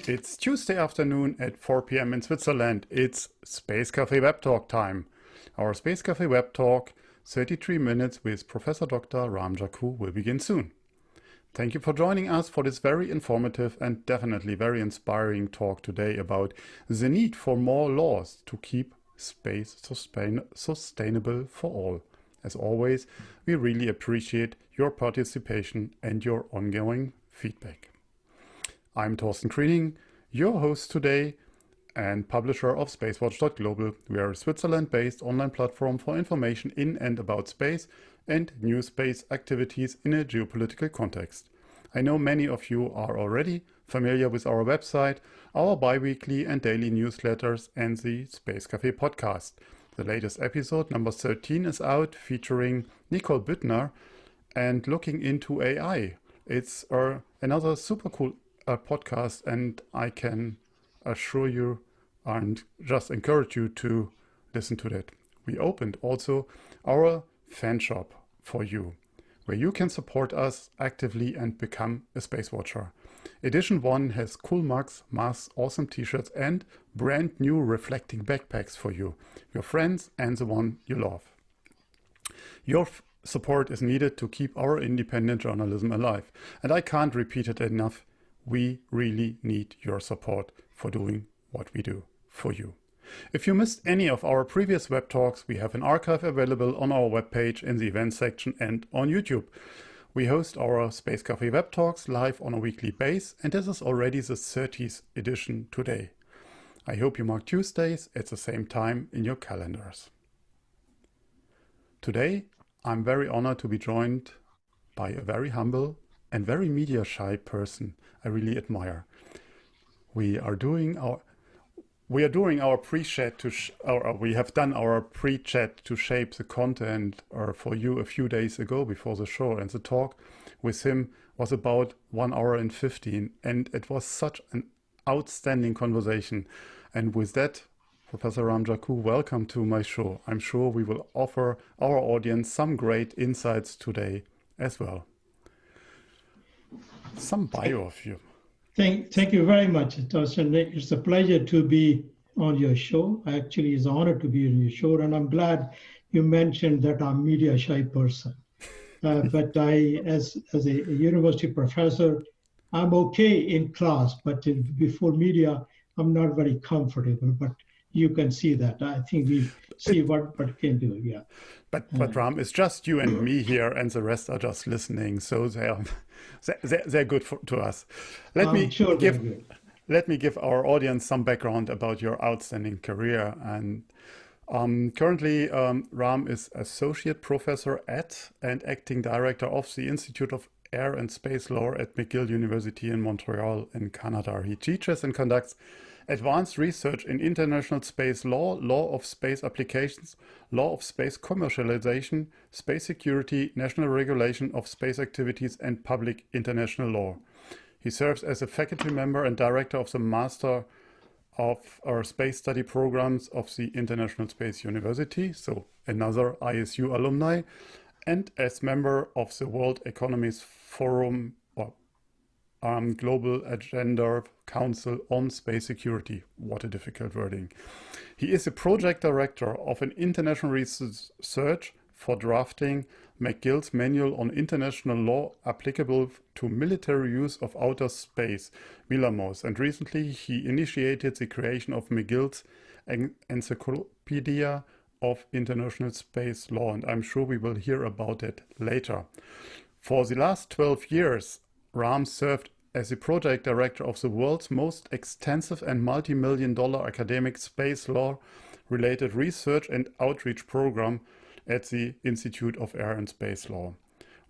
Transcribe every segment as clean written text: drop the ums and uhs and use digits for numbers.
It's Tuesday afternoon at 4 p.m. in Switzerland. It's Space Café WebTalk time. Our Space Café WebTalk, 33 minutes with Professor Dr. Jakhu will begin soon. Thank you for joining us for this very informative and definitely very inspiring talk today about the need for more laws to keep space sustainable for all. As always, we really appreciate your participation and your ongoing feedback. I'm Torsten Kriening, your host today and publisher of SpaceWatch.Global. We are a Switzerland-based online platform for information in and about space and new space activities in a geopolitical context. I know many of you are already familiar with our website, our bi-weekly and daily newsletters, and the Space Café podcast. The latest episode, number 13, is out, featuring Nicole Büttner and looking into AI. It's another super cool podcast, and I can assure you and just encourage you to listen to that. We opened also our fan shop for you, where you can support us actively and become a space watcher. Edition 1 has cool mugs, masks, awesome t-shirts, and brand new reflecting backpacks for you, your friends, and the one you love. Your support is needed to keep our independent journalism alive, and I can't repeat it enough. We really need your support for doing what we do for you. If you missed any of our previous web talks, we have an archive available on our webpage in the events section and on YouTube. We host our Space Café web talks live on a weekly basis, and this is already the 30th edition today. I hope you mark Tuesdays at the same time in your calendars. Today, I'm very honored to be joined by a very humble and very media shy person I really admire. We are doing our pre-chat we have done our pre-chat to shape the content for you a few days ago before the show, and the talk with him was about 1 hour and 15, and it was such an outstanding conversation. And with that, Professor Jakhu, welcome to my show. I'm sure we will offer our audience some great insights today as well. Some bio of you. Thank you very much, Torsten. It's a pleasure to be on your show. Actually, it's an honor to be on your show, and I'm glad you mentioned that I'm a media shy person. But I, as a university professor, I'm okay in class, but before media, I'm not very comfortable. But you can see that. I think we see what can do. Yeah. But Ram, it's just you and me here, and the rest are just listening. So they're good to us. Let me give our audience some background about your outstanding career. And currently, Ram is associate professor at and acting director of the Institute of Air and Space Law at McGill University in Montreal in Canada. He teaches and conducts advanced research in international space law, law of space applications, law of space commercialization, space security, national regulation of space activities, and public international law. He serves as a faculty member and director of the Master of our Space Study programs of the International Space University, so another ISU alumni, and as member of the World Economy's Forum Global Agenda Council on Space Security. What a difficult wording. He is a project director of an international research for drafting McGill's Manual on International Law applicable to military use of outer space, MILAMOS, and recently he initiated the creation of McGill's Encyclopedia of International Space Law, and I'm sure we will hear about it later. For the last 12 years, Ram served as the project director of the world's most extensive and multi-million-dollar academic space law-related research and outreach program at the Institute of Air and Space Law.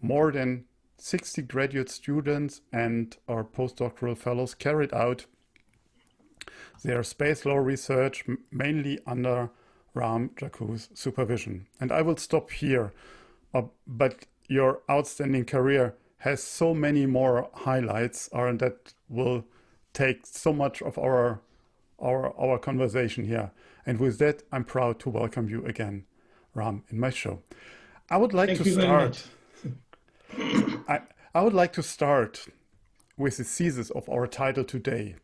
More than 60 graduate students and our postdoctoral fellows carried out their space law research mainly under Ram Jakhu's supervision. And I will stop here, but your outstanding career has so many more highlights, and that will take so much of our conversation here. And with that, I'm proud to welcome you again, Ram, in my show. I would like to start. I would like to start with the thesis of our title today: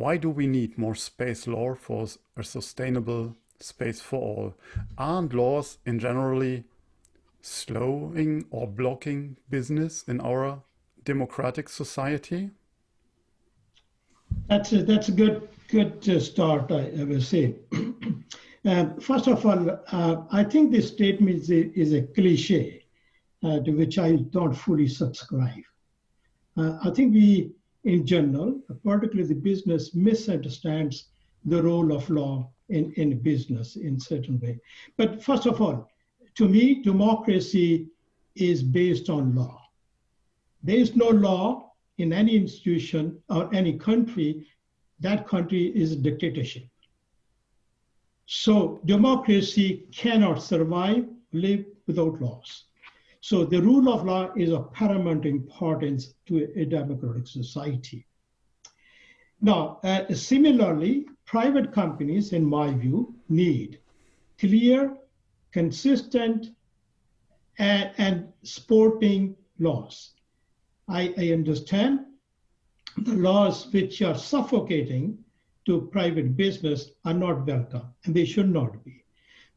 Why do we need more space law for a sustainable space for all? Aren't laws in generally slowing or blocking business in our democratic society? That's a good start, I will say. First of all, I think this statement is a cliche to which I don't fully subscribe. I think we, in general, particularly the business, misunderstands the role of law in business in a certain way. But first of all, to me, democracy is based on law. There is no law in any institution or any country. That country is a dictatorship. So democracy cannot survive, live without laws. So the rule of law is of paramount importance to a democratic society. Now, similarly, private companies, in my view, need clear, consistent, and sporting laws. I understand the laws which are suffocating to private business are not welcome, and they should not be.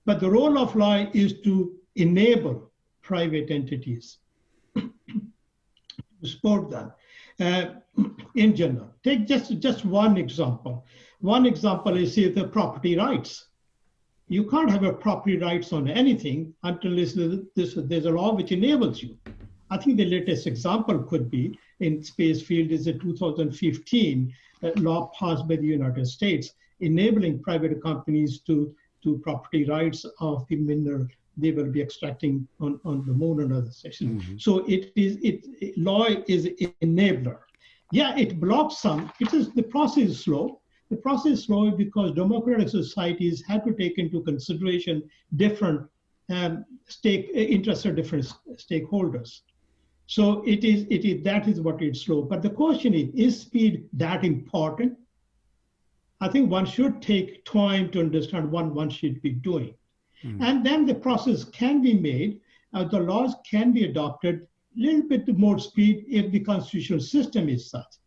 But the role of law is to enable private entities to support them in general. Take just one example. One example is, say, the property rights. You can't have a property rights on anything until there's a law which enables you. I think the latest example could be in space field is a 2015 law passed by the United States enabling private companies to property rights of the mineral they will be extracting on the moon and other stations. Mm-hmm. So law is an enabler. Yeah, it blocks some. The process is slow. The process is slow because democratic societies have to take into consideration different interests of different stakeholders. So that is what it's slow. But the question is speed that important? I think one should take time to understand what one should be doing. Mm. And then the process can be made, the laws can be adopted a little bit more speed if the constitutional system is such.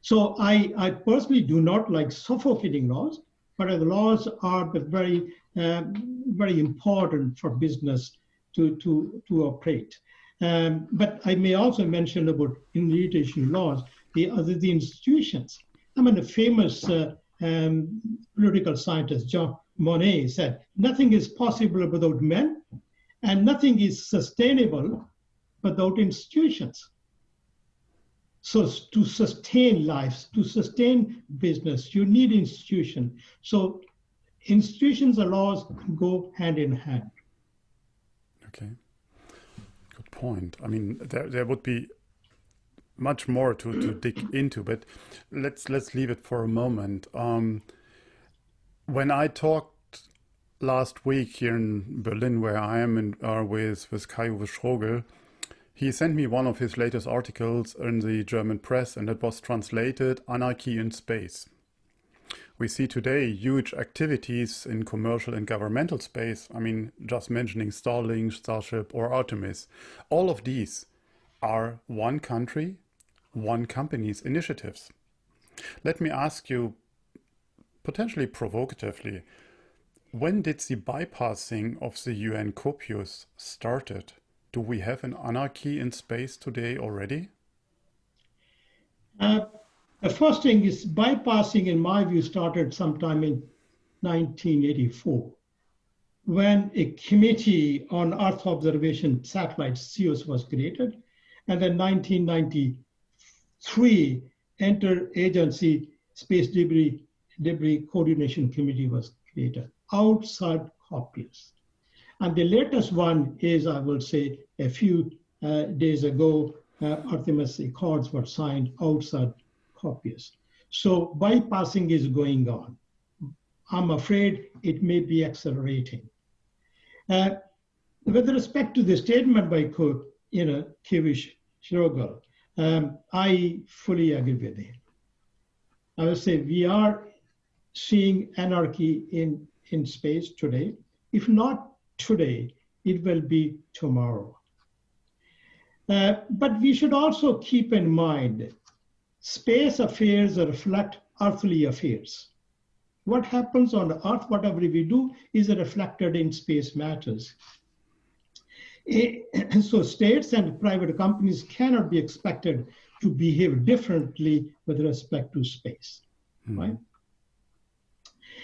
So I personally do not like suffocating laws, but the laws are very, very important for business to operate. But I may also mention about utilization laws, the institutions. I mean, a famous political scientist, John Monnet, said, nothing is possible without men, and nothing is sustainable without institutions. So to sustain lives, to sustain business, you need institutions. So institutions and laws go hand in hand. Okay, good point. I mean, there would be much more to dig into, but let's leave it for a moment. When I talked last week here in Berlin, where I am with Kai-Uwe Strogel, he sent me one of his latest articles in the German press, and it was translated Anarchy in Space. We see today huge activities in commercial and governmental space. I mean, just mentioning Starlink, Starship, or Artemis. All of these are one country, one company's initiatives. Let me ask you, potentially provocatively, when did the bypassing of the UN Copius started? Do we have an anarchy in space today already? The first thing is bypassing, in my view, started sometime in 1984, when a committee on Earth observation satellites, CEOS, was created. And then 1993, Interagency Space Debris Coordination Committee was created outside Copius. And the latest one is, I will say, a few days ago, Artemis Accords were signed outside Copius. So bypassing is going on. I'm afraid it may be accelerating. With respect to the statement by Kai-Uwe Strogel, I fully agree with him. I would say we are seeing anarchy in space today. If not today, it will be tomorrow. But we should also keep in mind space affairs reflect earthly affairs. What happens on the Earth, whatever we do, is reflected in space matters. So states and private companies cannot be expected to behave differently with respect to space, right?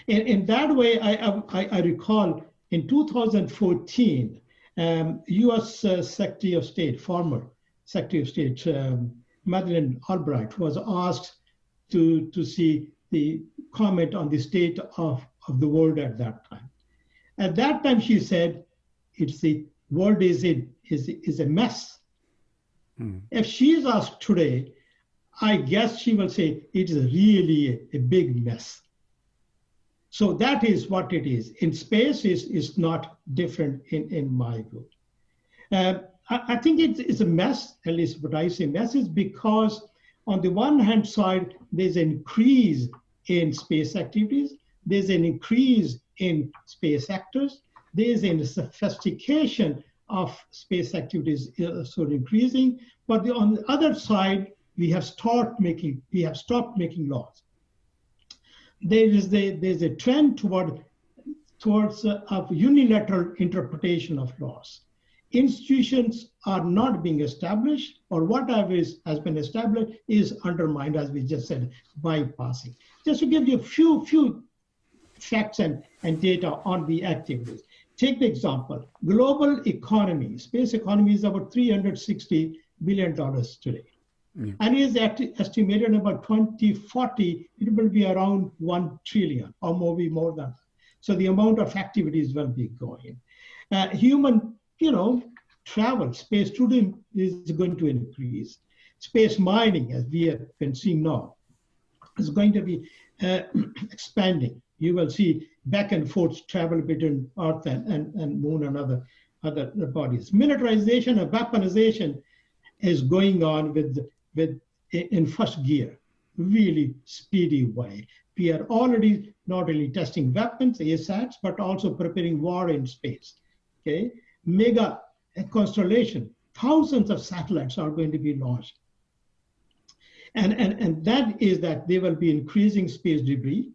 In that way, I recall in 2014, U.S. Secretary of State, former Secretary of State, Madeleine Albright, was asked to see the comment on the state of the world at that time. At that time, she said, "It's the world is a mess." If she is asked today, I guess she will say it is really a big mess. So that is what it is. In space, is not different in my view. I think it's a mess, at least what I say mess is because on the one hand side, there's an increase in space activities, there's an increase in space actors, there's a sophistication of space activities sort of increasing, but on the other side, we have stopped making laws. There's a trend towards a unilateral interpretation of laws. Institutions are not being established, or whatever has been established is undermined, as we just said, bypassing. Just to give you a few facts and data on the activities. Take the example, global economy, space economy is about $360 billion today. And it is estimated about 2040, it will be around 1 trillion or maybe more than that. So the amount of activities will be going. Human, travel, space tourism is going to increase. Space mining, as we have been seeing now, is going to be expanding. You will see back and forth travel between Earth and Moon and other bodies. Militarization and weaponization is going on in first gear, really speedy way. We are already not only testing weapons, ASATs, but also preparing war in space. Okay, mega constellation, thousands of satellites are going to be launched, and that is that there will be increasing space debris,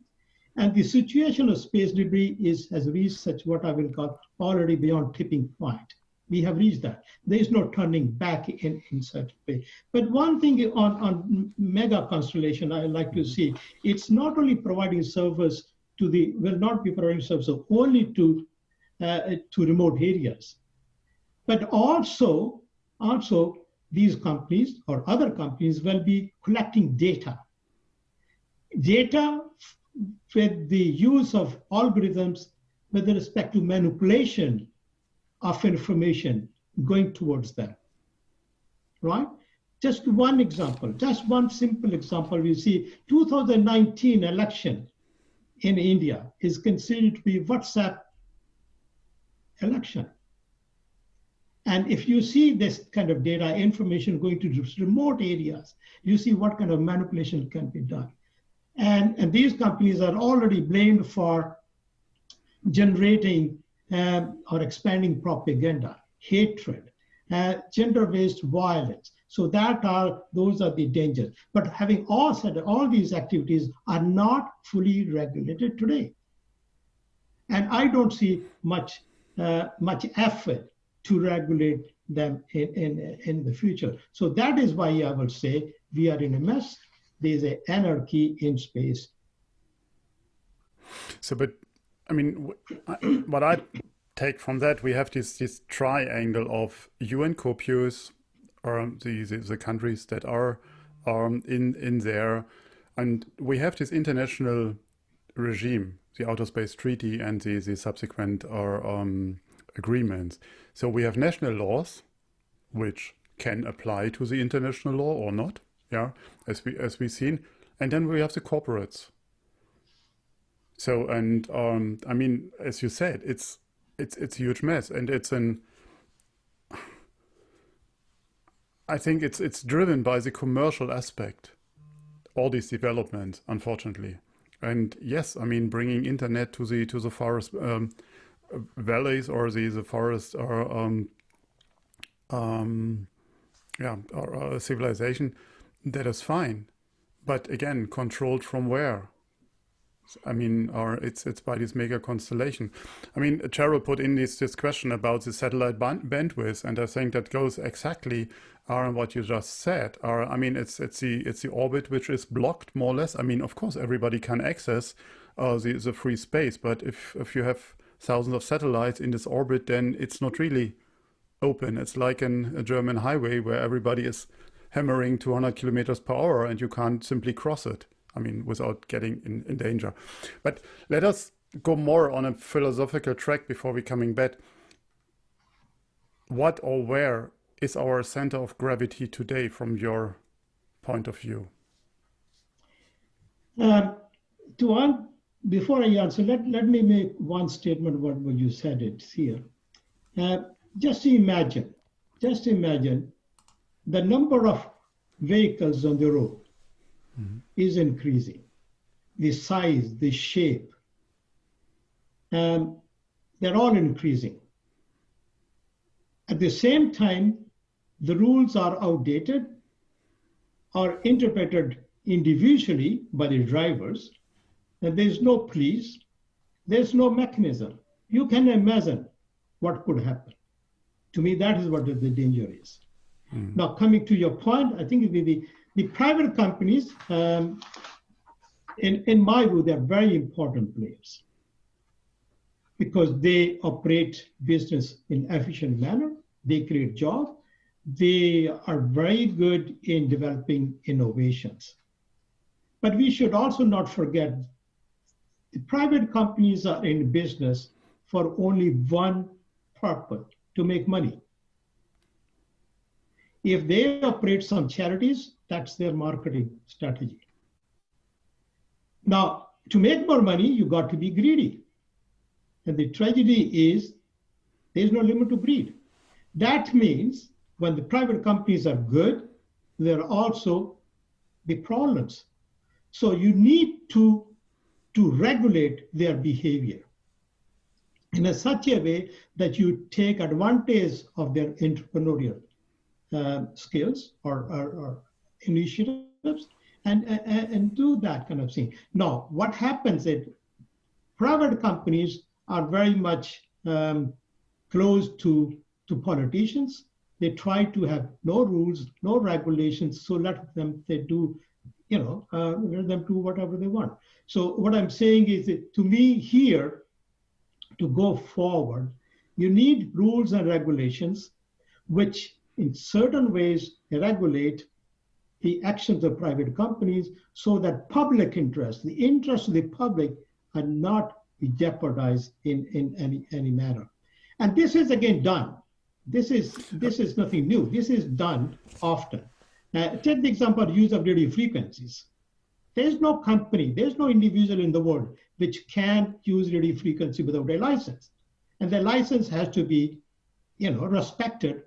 and the situation of space debris has reached such what I will call already beyond tipping point. We have reached that. There is no turning back in such a way. But one thing on mega constellation I like to see, it's not only providing service will not be providing service only to remote areas, but also these companies or other companies will be collecting data with the use of algorithms with respect to manipulation of information going towards them, right? Just one example, just one simple example. We see 2019 election in India is considered to be WhatsApp election. And if you see this kind of data information going to remote areas, you see what kind of manipulation can be done. And these companies are already blamed for generating or expanding propaganda, hatred, gender-based violence. So those are the dangers. But having all said, all these activities are not fully regulated today. And I don't see much effort to regulate them in the future. So that is why I will say we are in a mess. There's an anarchy in space. So, but I mean, what I take from that, we have this triangle of UN co-PUs, or the countries that are in there, and we have this international regime, the Outer Space Treaty and the subsequent agreements. So we have national laws, which can apply to the international law or not, yeah, as we've seen, and then we have the corporates. So, and I mean, as you said, it's a huge mess, and I think it's driven by the commercial aspect, all these developments, unfortunately. And yes, I mean, bringing internet to the forest valleys or the forest or civilization, that is fine. But again, controlled from where? I mean, it's by this mega constellation. I mean, Cheryl put in this question about the satellite bandwidth, and I think that goes exactly on what you just said. I mean, it's the orbit which is blocked more or less. I mean, of course, everybody can access the free space, but if you have thousands of satellites in this orbit, then it's not really open. It's like a German highway where everybody is hammering 200 kilometers per hour, and you can't simply cross it. I mean, without getting in danger. But let us go more on a philosophical track before we coming back. What or where is our center of gravity today from your point of view? Before I answer, let me make one statement about what you said it's here. Just imagine the number of vehicles on the road is increasing. The size, the shape, they're all increasing. At the same time, the rules are outdated or interpreted individually by the drivers, and there's no police, there's no mechanism. You can imagine what could happen. To me, that is what the danger is. Now, coming to your point, I think the private companies, in my view, they're very important players because they operate business in an efficient manner. They create jobs. They are very good in developing innovations. But we should also not forget the private companies are in business for only one purpose, to make money. If they operate some charities, that's their marketing strategy. Now, to make more money, you got to be greedy. And the tragedy is there's no limit to greed. That means when the private companies are good, there are also the problems. So you need to regulate their behavior in such a way that you take advantage of their entrepreneurial skills or initiatives and do that kind of thing. Now, what happens is private companies are very much close to politicians. They try to have no rules, no regulations, so let them let them do whatever they want. So what I'm saying is that to me here, to go forward, you need rules and regulations which in certain ways regulate the actions of private companies so that public interest, the interest of the public are not be jeopardized in any manner. And this is again done. This is nothing new. This is done often. Take the example of use of radio frequencies. There's no company, there's no individual in the world which can use radio frequency without a license. And the license has to be, respected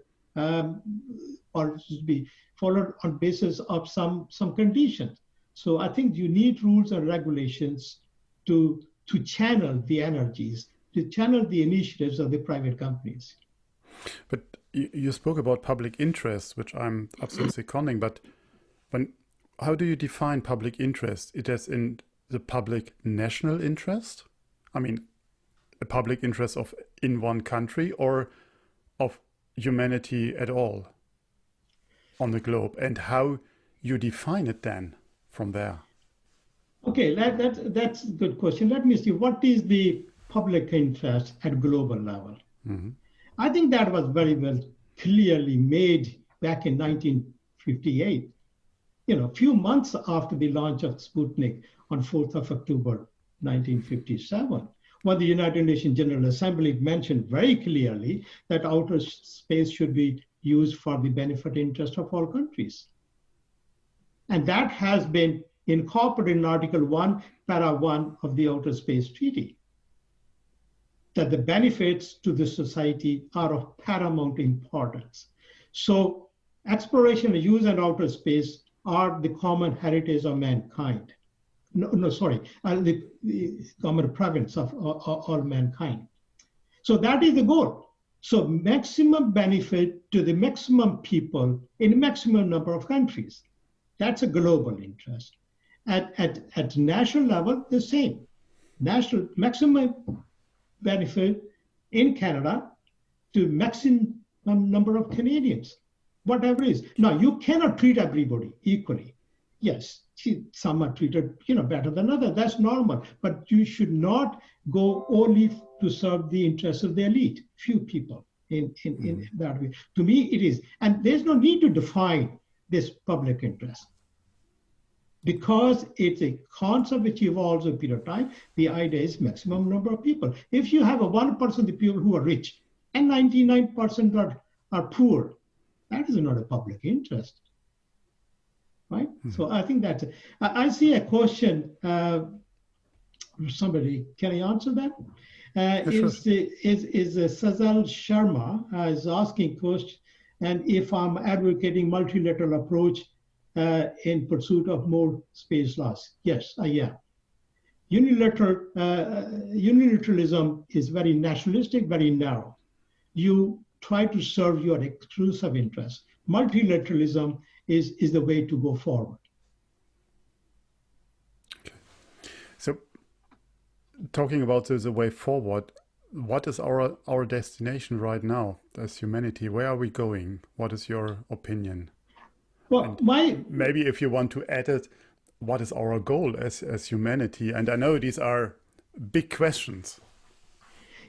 or should be followed on basis of some conditions. So I think you need rules and regulations to channel the energies, to channel the initiatives of the private companies. But you spoke about public interest, which I'm absolutely seconding, but how do you define public interest? It is in the public national interest? I mean, a public interest in one country or of humanity at all on the globe, and how you define it then from there? Okay, that's a good question. Let me see, what is the public interest at global level? Mm-hmm. I think that was very well clearly made back in 1958. A few months after the launch of Sputnik on 4th of October, 1957, when the United Nations General Assembly mentioned very clearly that outer space should be used for the benefit interest of all countries. And that has been incorporated in Article 1, Para 1 of the Outer Space Treaty, that the benefits to the society are of paramount importance. So exploration, use, and outer space are the common heritage of mankind. The common province of all mankind. So that is the goal. So maximum benefit to the maximum people in a maximum number of countries. That's a global interest. At national level, the same. National maximum benefit in Canada to maximum number of Canadians, whatever it is. Now, you cannot treat everybody equally. Yes, some are treated better than others. That's normal. But you should not go only to serve the interests of the elite, few people in that way. To me, it is. And there's no need to define this public interest, because it's a concept which evolves over a period of time. The idea is maximum number of people. If you have a 1% of the people who are rich and 99% are poor, that is not a public interest, right? So I think that's it. I see a question. Somebody, can I answer that? Is Sazal Sharma is asking question, and if I'm advocating multilateral approach in pursuit of more space laws. Yes, I am. Unilateralism is very nationalistic, very narrow. You try to serve your exclusive interests. Multilateralism is the way to go forward. Okay. So, talking about the way forward, what is our destination right now as humanity? Where are we going? What is your opinion? Well, maybe if you want to add it, what is our goal as humanity? And I know these are big questions.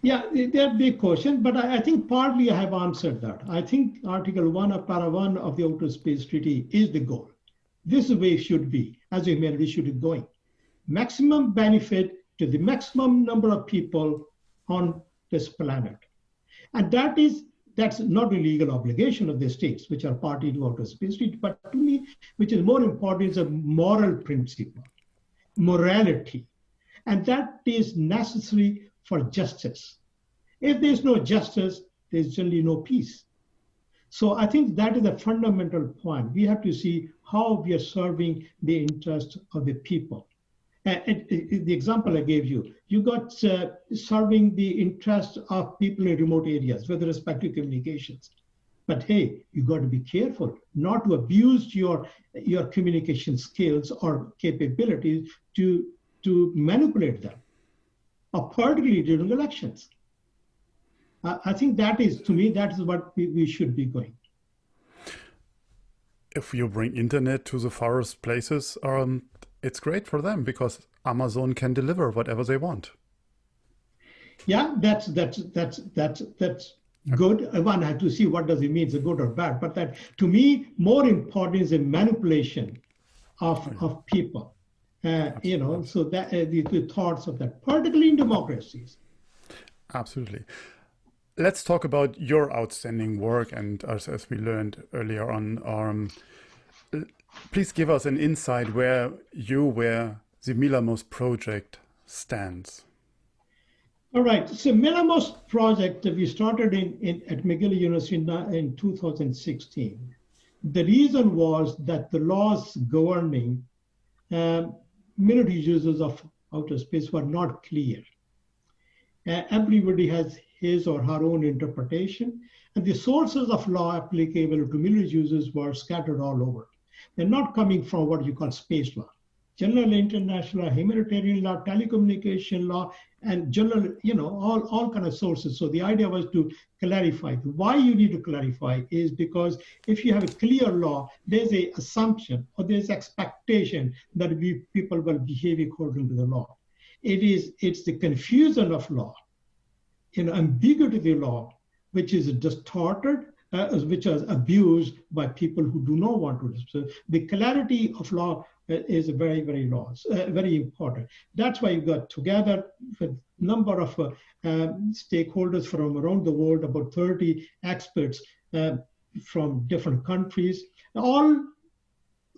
Yeah, they're big questions, but I think partly I have answered that. I think Article 1 of Para 1 of the Outer Space Treaty is the goal. This is the way it should be, as humanity should be going. Maximum benefit to the maximum number of people on this planet. And that's not a legal obligation of the states, which are party to Outer Space Treaty, but to me, which is more important, is a moral principle, morality. And that is necessary for justice. If there's no justice, there's generally no peace. So I think that is a fundamental point. We have to see how we are serving the interest of the people. The example I gave you, you got serving the interest of people in remote areas with respect to communications. But hey, you got to be careful not to abuse your communication skills or capabilities to manipulate them, particularly during elections. I think that is, to me, that is what we should be going. If you bring internet to the farthest places, it's great for them because Amazon can deliver whatever they want. Yeah, that's good. One has to see what does it mean, is it good or bad. But that, to me, more important is the manipulation of people. So that the thoughts of that, particularly in democracies. Absolutely. Let's talk about your outstanding work, and as we learned earlier on, please give us an insight where the Milamos project stands. All right. So Milamos project we started at McGill University in 2016. The reason was that the laws governing military users of outer space were not clear. Everybody has his or her own interpretation, and the sources of law applicable to military users were scattered all over. They're not coming from what you call space law. General international law, humanitarian law, telecommunication law, and general, all kind of sources. So the idea was to clarify. Why you need to clarify is because if you have a clear law, there's an assumption or there's expectation that people will behave according to the law. It's the confusion of law, ambiguity of the law, which is distorted, which is abused by people who do not want to. So the clarity of law is very, very very important. That's why you got together with a number of stakeholders from around the world, about 30 experts from different countries, all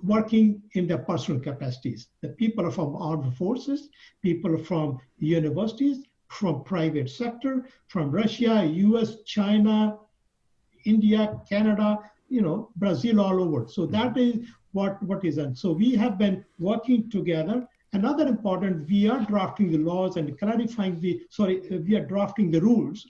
working in their personal capacities. The people from armed forces, people from universities, from private sector, from Russia, US, China, India, Canada, Brazil, all over. So that is what is done. So we have been working together. Another important, we are drafting the laws and clarifying we are drafting the rules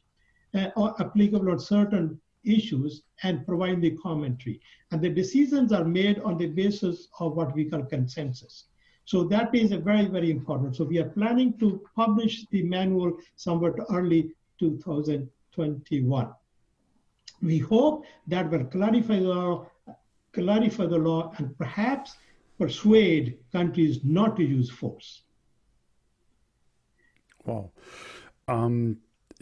applicable on certain issues and providing the commentary. And the decisions are made on the basis of what we call consensus. So that is a very, very important. So we are planning to publish the manual somewhat early 2021. We hope that will clarify the law and perhaps persuade countries not to use force. Wow.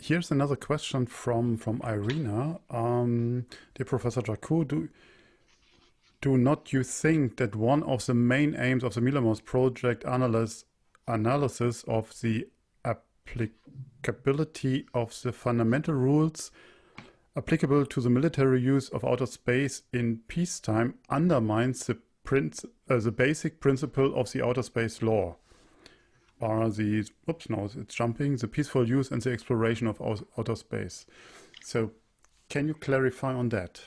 Here's another question from Irina. Dear Professor Jakhu, do not you think that one of the main aims of the Milamos project analysis of the applicability of the fundamental rules applicable to the military use of outer space in peacetime undermines the basic principle of the outer space law? Are the, oops, no, it's jumping, the peaceful use and the exploration of outer space. So can you clarify on that,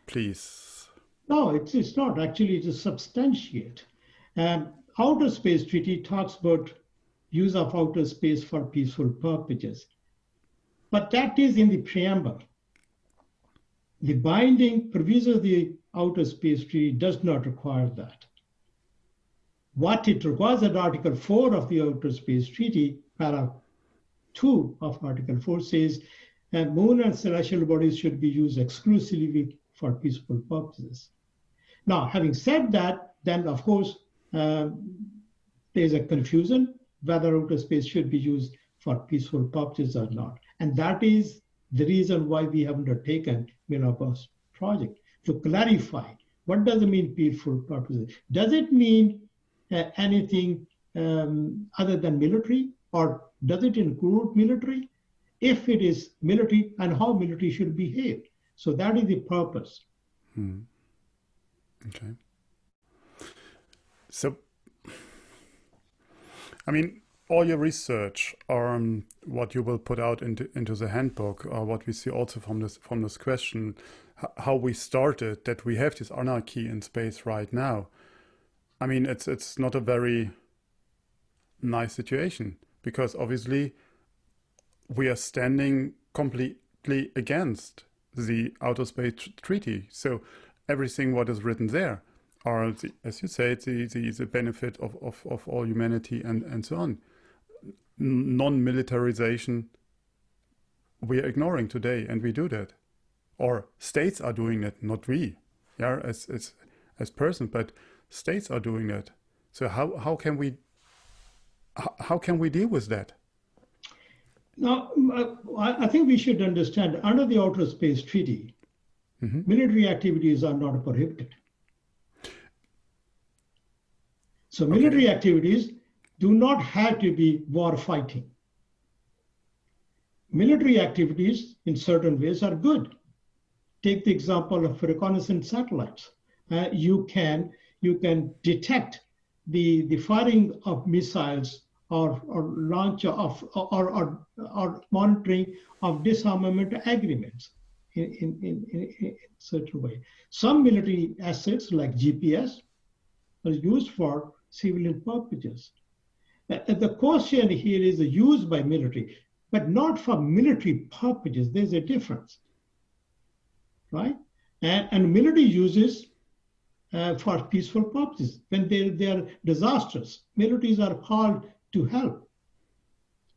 please? No, it's not. Actually, it is substantiate. Outer Space Treaty talks about use of outer space for peaceful purposes. But that is in the preamble. The binding provision of the Outer Space Treaty does not require that. What it requires at Article 4 of the Outer Space Treaty, paragraph 2 of Article 4 says that moon and celestial bodies should be used exclusively for peaceful purposes. Now, having said that, then of course, there's a confusion whether outer space should be used for peaceful purposes or not. And that is the reason why we have undertaken Milamos project, to clarify what does it mean peaceful purposes. Does it mean anything other than military, or does it include military? If it is military, and how military should behave. So that is the purpose. Okay. So, I mean, all your research, or what you will put out into the handbook, or what we see also from this question, how we started, that we have this anarchy in space right now. I mean, it's not a very nice situation, because obviously we are standing completely against the Outer Space Treaty. So everything what is written there are, as you say, the benefit of all humanity and so on. Non-militarization we are ignoring today, and we do that. Or states are doing it, not we, yeah, as persons, but states are doing it. So how can we deal with that? Now, I think we should understand, under the Outer Space Treaty, military activities are not prohibited. So military activities do not have to be war fighting. Military activities in certain ways are good. Take the example of reconnaissance satellites. You can detect the firing of missiles or launch of or monitoring of disarmament agreements in certain way. Some military assets like GPS are used for civilian purposes. The question here is the use by military, but not for military purposes. There's a difference, right? And military uses for peaceful purposes. When there are disasters, militaries are called to help,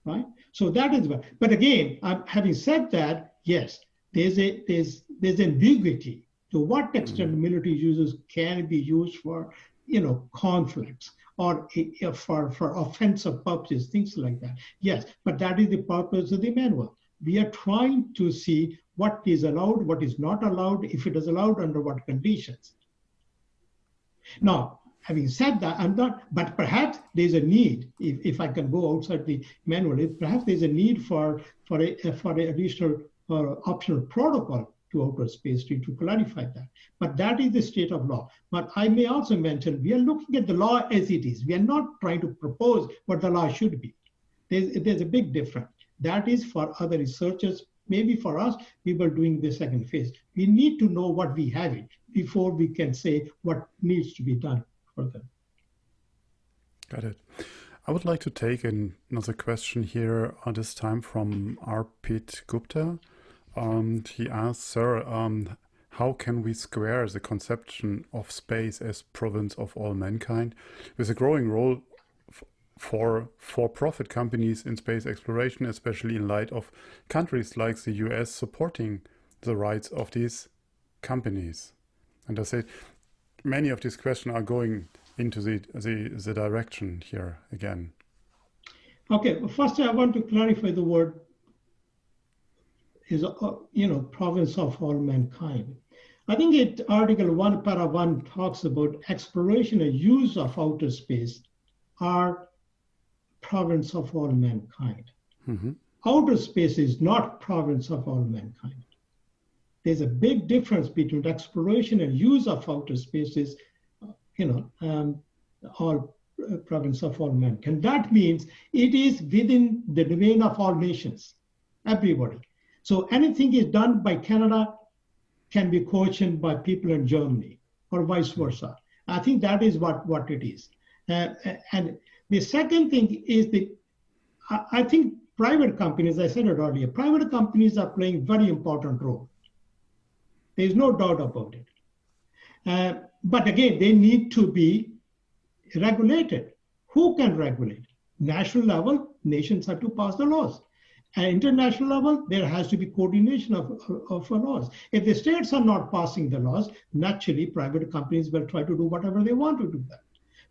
right? So that is what. But again, having said that, yes, there's ambiguity to what extent military uses can be used for, conflicts or for offensive purposes, things like that. Yes, but that is the purpose of the manual. We are trying to see what is allowed, what is not allowed, if it is allowed, under what conditions. Now, having said that, but perhaps there's a need, if I can go outside the manual, perhaps there's a need for an additional optional protocol to Outer Space Treaty to clarify that. But that is the state of law. But I may also mention, we are looking at the law as it is. We are not trying to propose what the law should be. There's a big difference. That is for other researchers. Maybe for us, we were doing the second phase. We need to know what we have it before we can say what needs to be done further. Got it. I would like to take another question here, this time from Arpit Gupta. He asks, sir, how can we square the conception of space as province of all mankind with a growing role for for-profit companies in space exploration, especially in light of countries like the US supporting the rights of these companies. And I said many of these questions are going into the direction here again. Okay, well, first I want to clarify the word is, province of all mankind. I think Article 1, Para 1 talks about exploration and use of outer space are province of all mankind. Mm-hmm. Outer space is not province of all mankind. There's a big difference between exploration and use of outer spaces, all province of all mankind. That means it is within the domain of all nations, everybody. So anything is done by Canada can be cautioned by people in Germany or vice versa. I think that is what it is. And the second thing is I think private companies, I said it earlier, private companies are playing very important role. There's no doubt about it. But again, they need to be regulated. Who can regulate? National level, nations have to pass the laws. At international level, there has to be coordination of laws. If the states are not passing the laws, naturally private companies will try to do whatever they want to do that.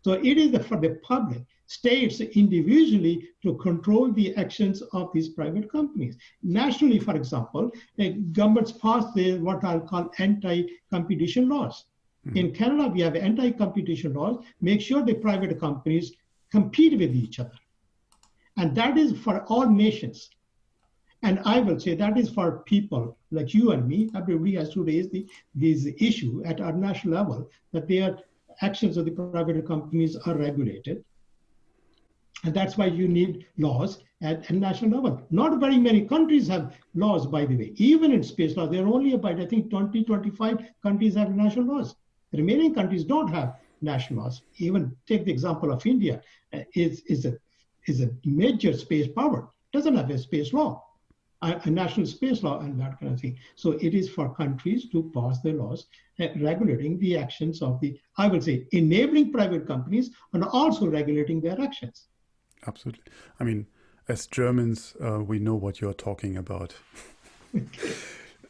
So it is for the public, states individually to control the actions of these private companies. Nationally, for example, governments pass what I'll call anti-competition laws. Mm-hmm. In Canada, we have anti-competition laws, make sure the private companies compete with each other. And that is for all nations. And I will say that is for people like you and me. Everybody has to raise this issue at our national level, that their actions of the private companies are regulated. And that's why you need laws at national level. Not very many countries have laws, by the way. Even in space law, there are only about, I think, 20, 25 countries have national laws. The remaining countries don't have national laws. Even take the example of India, is a major space power, doesn't have a space law, a national space law and that kind of thing. So it is for countries to pass the laws regulating the actions of I would say, enabling private companies and also regulating their actions. Absolutely. I mean, as Germans, we know what you're talking about.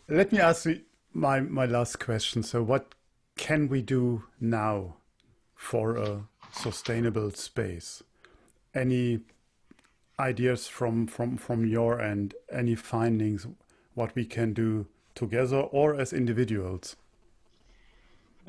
Let me ask you my last question. So what can we do now for a sustainable space? Any ideas from your end, any findings, what we can do together or as individuals?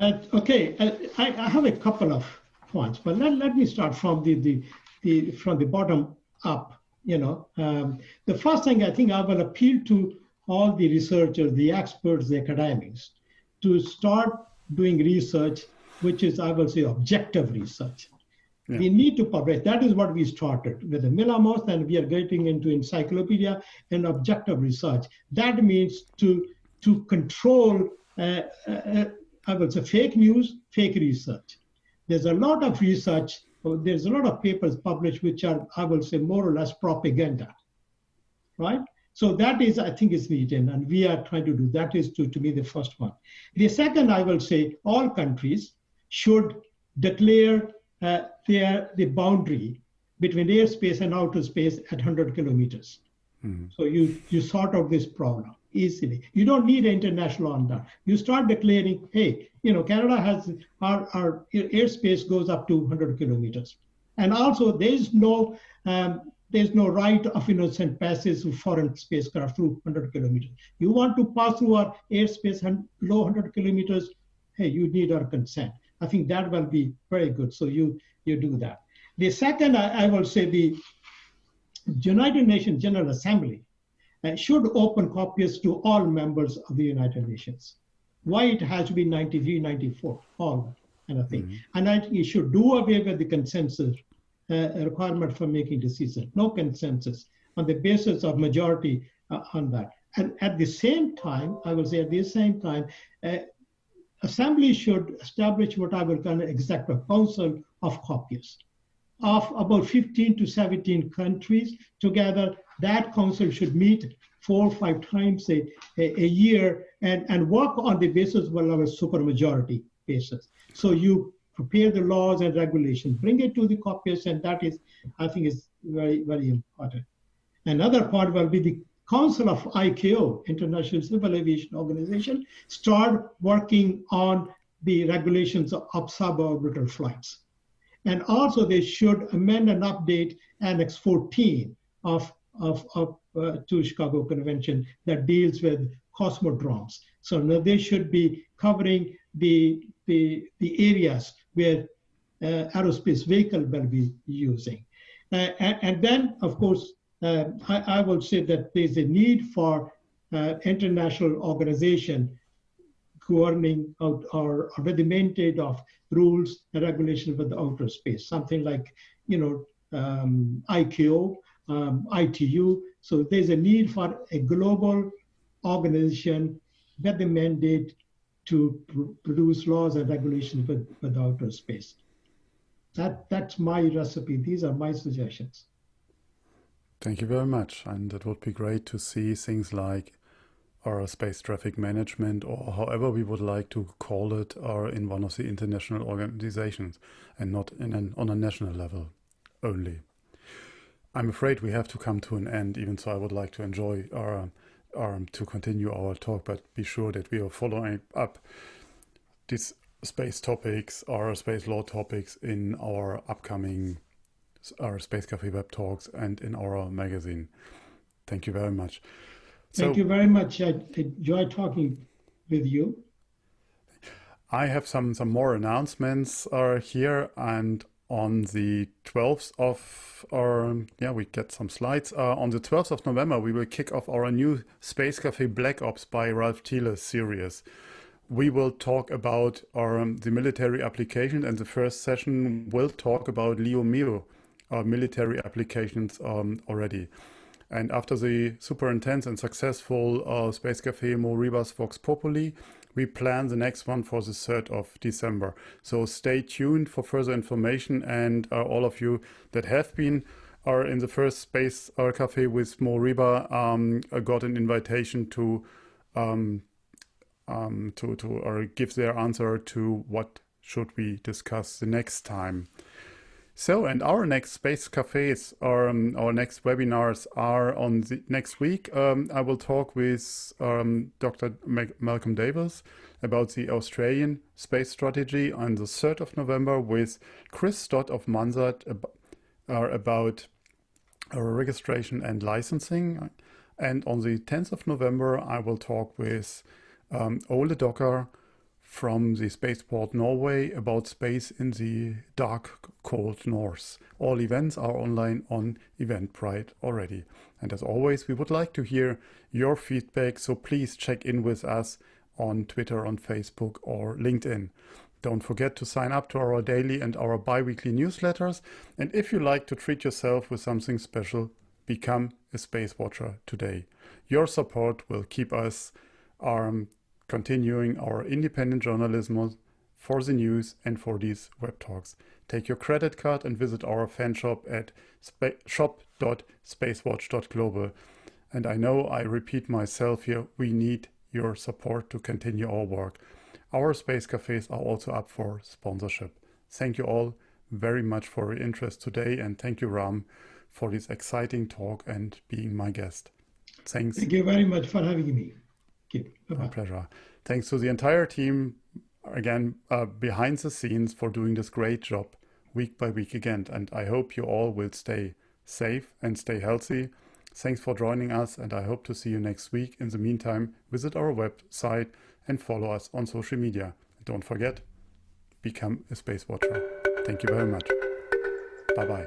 Okay, I have a couple of points, but let me start from from the bottom up. The first thing I think I will appeal to all the researchers, the experts, the academics, to start doing research, which is, I will say, objective research. Yeah. We need to publish. That is what we started with the Millamos, and we are getting into encyclopedia and objective research. That means to control, I would say, fake news, fake research. There's a lot of research, there's a lot of papers published which are, I will say, more or less propaganda, right? So that is, I think, is needed, and we are trying to do that. Is to me the first one. The second, I will say, all countries should declare the boundary between airspace and outer space at 100 kilometers. Mm-hmm. So you sort out this problem easily. You don't need an international on that. You start declaring, hey, Canada has our airspace goes up to 100 kilometers, and also there's no right of innocent passage through foreign spacecraft through 100 kilometers. You want to pass through our airspace and low 100 kilometers, hey, you need our consent. I think that will be very good. So you do that. The second, I will say, the United Nations General Assembly should open copies to all members of the United Nations. Why it has to be 93, 94, all that kind of thing. Mm-hmm. And I think you should do away with the consensus requirement for making decisions. No consensus on the basis of majority on that. And at the same time, I will say at the same time, Assembly should establish what I will call an executive council of copies of about 15 to 17 countries together. That council should meet 4 or 5 times a year and work on the basis of a supermajority basis. So you prepare the laws and regulations, bring it to the copyists, and that is, I think, is very, very important. Another part will be the Council of ICAO, International Civil Aviation Organization, start working on the regulations of suborbital flights. And also they should amend and update Annex 14 to Chicago Convention that deals with cosmodromes. So now they should be covering the areas where aerospace vehicle will be using. And then, of course, I will say that there's a need for international organization governing out or with the mandate of rules and regulations for the outer space, something like, ICAO, ITU. So there's a need for a global organization with the mandate to produce laws and regulations for the outer space. That's my recipe. These are my suggestions. Thank you very much. And it would be great to see things like our space traffic management, or however we would like to call it, are in one of the international organizations and not on a national level only. I'm afraid we have to come to an end, even so I would like to enjoy to continue our talk, but be sure that we are following up these space topics or space law topics in our upcoming Space Café Web Talks and in our magazine. Thank you very much. Thank you very much. I enjoyed talking with you. I have some more announcements here, and on the 12th of we get some slides. On the 12th of November, we will kick off our new Space Café Black Ops by Ralph Thiele series. We will talk about the military application, and the first session will talk about LEO-MEO military applications already. And after the super intense and successful Space Café Moribus Vox Populi, we plan the next one for the 3rd of December. So stay tuned for further information, and all of you that have been in the first Space Café with Moriba got an invitation to give their answer to what should we discuss the next time. So, and our next Space Cafés, our next webinars are on the next week. I will talk with Dr. Malcolm Davis about the Australian space strategy on the 3rd of November with Chris Stott of Mansard about registration and licensing. And on the 10th of November, I will talk with Ole Docker from the Spaceport Norway about space in the dark, cold north. All events are online on Eventbrite already. And as always, we would like to hear your feedback, so please check in with us on Twitter, on Facebook, or LinkedIn. Don't forget to sign up to our daily and our bi-weekly newsletters. And if you like to treat yourself with something special, become a Space Watcher today. Your support will keep us continuing our independent journalism for the news and for these web talks. Take your credit card and visit our fan shop at shop.SpaceWatch.Global. And I know I repeat myself here, we need your support to continue our work. Our Space Cafés are also up for sponsorship. Thank you all very much for your interest today, and thank you, Ram, for this exciting talk and being my guest. Thanks. Thank you very much for having me. My pleasure. Thanks to the entire team, again, behind the scenes for doing this great job week by week again. And I hope you all will stay safe and stay healthy. Thanks for joining us, and I hope to see you next week. In the meantime, visit our website and follow us on social media. And don't forget, become a Space Watcher. Thank you very much. Bye-bye.